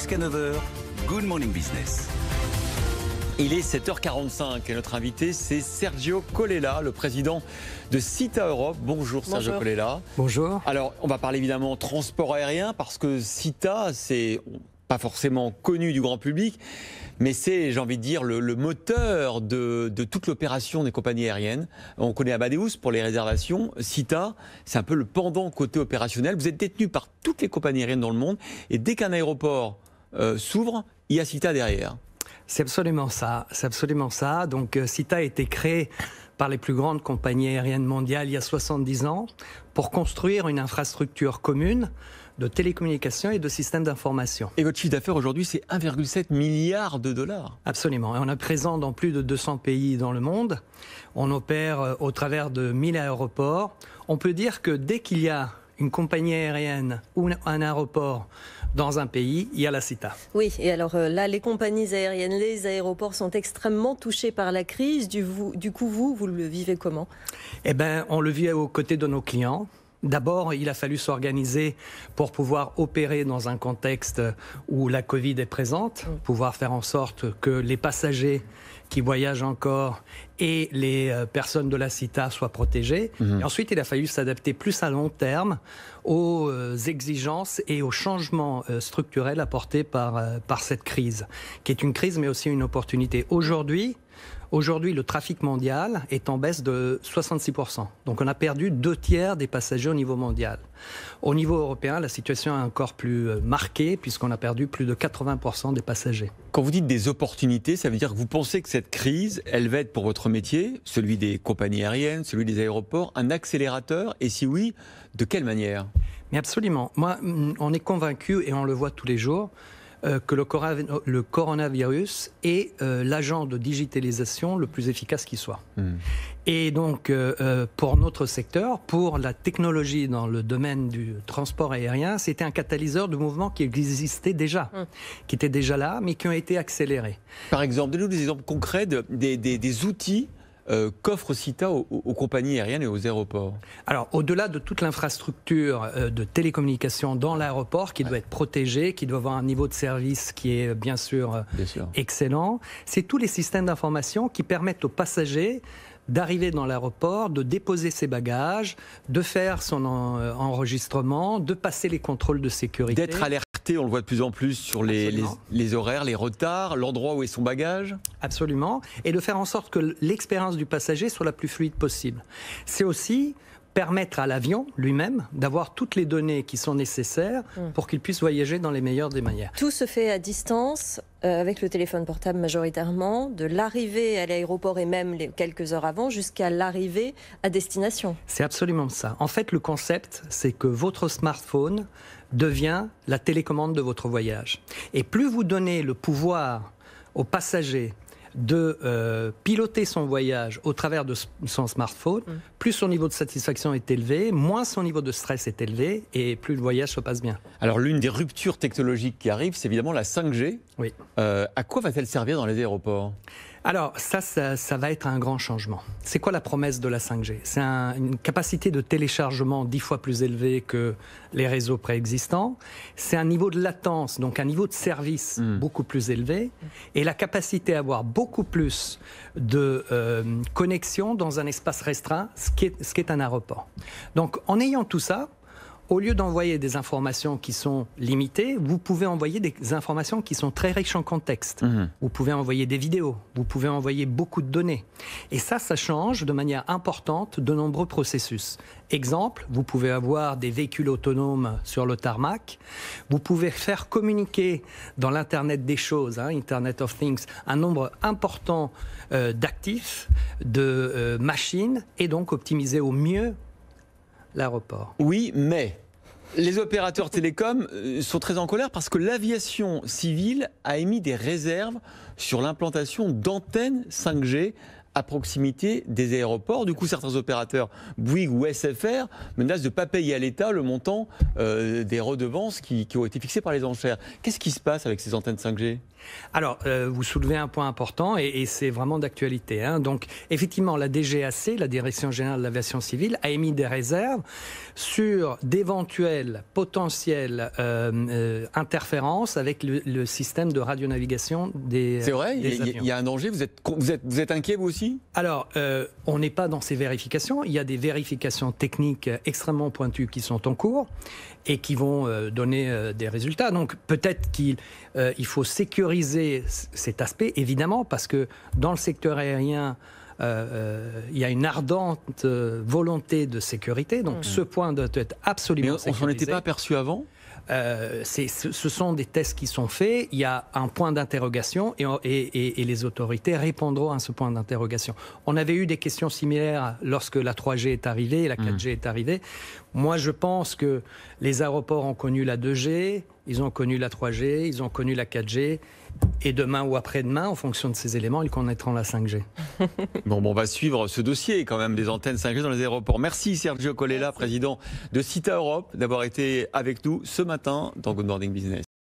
Jusqu'à 9h, Good Morning Business. Il est 7h45 et notre invité c'est Sergio Colella, le président de SITA Europe. Bonjour Sergio Colella. Bonjour. Alors on va parler évidemment transport aérien parce que SITA c'est pas forcément connu du grand public, mais c'est, j'ai envie de dire, le moteur de toute l'opération des compagnies aériennes. On connaît Amadeus pour les réservations. SITA, c'est un peu le pendant côté opérationnel. Vous êtes détenu par toutes les compagnies aériennes dans le monde et dès qu'un aéroport s'ouvre, il y a SITA derrière. C'est absolument ça. C'est absolument ça. Donc SITA a été créé par les plus grandes compagnies aériennes mondiales il y a 70 ans pour construire une infrastructure commune de télécommunications et de systèmes d'information. Et votre chiffre d'affaires aujourd'hui, c'est 1,7 milliard de dollars. Absolument. Et on est présent dans plus de 200 pays dans le monde. On opère au travers de 1000 aéroports. On peut dire que dès qu'il y a une compagnie aérienne ou un aéroport dans un pays, il y a la SITA. Oui, et alors là, les compagnies aériennes, les aéroports sont extrêmement touchés par la crise. Du coup, vous le vivez comment ? Eh bien, on le vit aux côtés de nos clients. D'abord, il a fallu s'organiser pour pouvoir opérer dans un contexte où la Covid est présente, pouvoir faire en sorte que les passagers qui voyagent encore et les personnes de la SITA soient protégées. Et ensuite, il a fallu s'adapter plus à long terme aux exigences et aux changements structurels apportés par cette crise, qui est une crise mais aussi une opportunité. Aujourd'hui, le trafic mondial est en baisse de 66%. Donc on a perdu 2/3 des passagers au niveau mondial. Au niveau européen, la situation est encore plus marquée puisqu'on a perdu plus de 80% des passagers. Quand vous dites des opportunités, ça veut dire que vous pensez que cette crise, elle va être pour votre métier, celui des compagnies aériennes, celui des aéroports, un accélérateur? Et si oui, de quelle manière? Mais absolument. Moi, on est convaincu, et on le voit tous les jours, que le coronavirus est l'agent de digitalisation le plus efficace qui soit. Et donc, pour notre secteur, pour la technologie dans le domaine du transport aérien, c'était un catalyseur de mouvements qui existaient déjà, qui étaient déjà là, mais qui ont été accélérés. Par exemple, donnez-nous des exemples concrets des outils qu'offre SITA aux compagnies aériennes et aux aéroports. Alors, au-delà de toute l'infrastructure de télécommunication dans l'aéroport, qui doit être protégée, qui doit avoir un niveau de service qui est bien sûr excellent, c'est tous les systèmes d'information qui permettent aux passagers d'arriver dans l'aéroport, de déposer ses bagages, de faire son enregistrement, de passer les contrôles de sécurité. D'être alerté, on le voit de plus en plus, sur les horaires, les retards, l'endroit où est son bagage. Absolument. Et de faire en sorte que l'expérience du passager soit la plus fluide possible. C'est aussi permettre à l'avion lui-même d'avoir toutes les données qui sont nécessaires pour qu'il puisse voyager dans les meilleures des manières. Tout se fait à distance, avec le téléphone portable majoritairement, de l'arrivée à l'aéroport et même quelques heures avant jusqu'à l'arrivée à destination. C'est absolument ça. En fait, le concept, c'est que votre smartphone devient la télécommande de votre voyage. Et plus vous donnez le pouvoir aux passagers de piloter son voyage au travers de son smartphone, plus son niveau de satisfaction est élevé, moins son niveau de stress est élevé et plus le voyage se passe bien. Alors l'une des ruptures technologiques qui arrivent, c'est évidemment la 5G. Oui. À quoi va-t-elle servir dans les aéroports ? Alors ça va être un grand changement. C'est quoi la promesse de la 5G ? C'est une capacité de téléchargement 10 fois plus élevée que les réseaux préexistants. C'est un niveau de latence, donc un niveau de service beaucoup plus élevé. Et la capacité à avoir beaucoup plus de connexion dans un espace restreint, ce qui est un aéroport. Donc en ayant tout ça, au lieu d'envoyer des informations qui sont limitées, vous pouvez envoyer des informations qui sont très riches en contexte. Vous pouvez envoyer des vidéos, vous pouvez envoyer beaucoup de données. Et ça change de manière importante de nombreux processus. Exemple, vous pouvez avoir des véhicules autonomes sur le tarmac. Vous pouvez faire communiquer dans l'Internet des choses, Internet of Things, un nombre important d'actifs, de machines, et donc optimiser au mieux l'aéroport. Oui, mais les opérateurs télécoms sont très en colère parce que l'aviation civile a émis des réserves sur l'implantation d'antennes 5G à proximité des aéroports. Du coup, certains opérateurs, Bouygues ou SFR, menacent de ne pas payer à l'État le montant des redevances qui ont été fixées par les enchères. Qu'est-ce qui se passe avec ces antennes 5G ? Alors, vous soulevez un point important et c'est vraiment d'actualité. Hein. Donc, effectivement, la DGAC, la Direction Générale de l'Aviation Civile, a émis des réserves sur d'éventuelles potentielles interférences avec le système de radionavigation des C'est vrai, des avions. il y a un danger. Vous êtes inquiet, vous aussi? Alors, on n'est pas dans ces vérifications. Il y a des vérifications techniques extrêmement pointues qui sont en cours et qui vont donner des résultats. Donc, peut-être qu'il faut sécuriser cet aspect, évidemment, parce que dans le secteur aérien, il y a une ardente volonté de sécurité. Donc, ce point doit être absolument sécurisé. Mais on s'en était pas aperçu avant? Ce sont des tests qui sont faits, il y a un point d'interrogation et les autorités répondront à ce point d'interrogation. On avait eu des questions similaires lorsque la 3G est arrivée, la 4G est arrivée. Moi, je pense que les aéroports ont connu la 2G, ils ont connu la 3G, ils ont connu la 4G. Et demain ou après-demain, en fonction de ces éléments, ils connaîtront la 5G. Bon, on va suivre ce dossier quand même des antennes 5G dans les aéroports. Merci Sergio Colella, président de CITA Europe, d'avoir été avec nous ce matin dans Good Morning Business.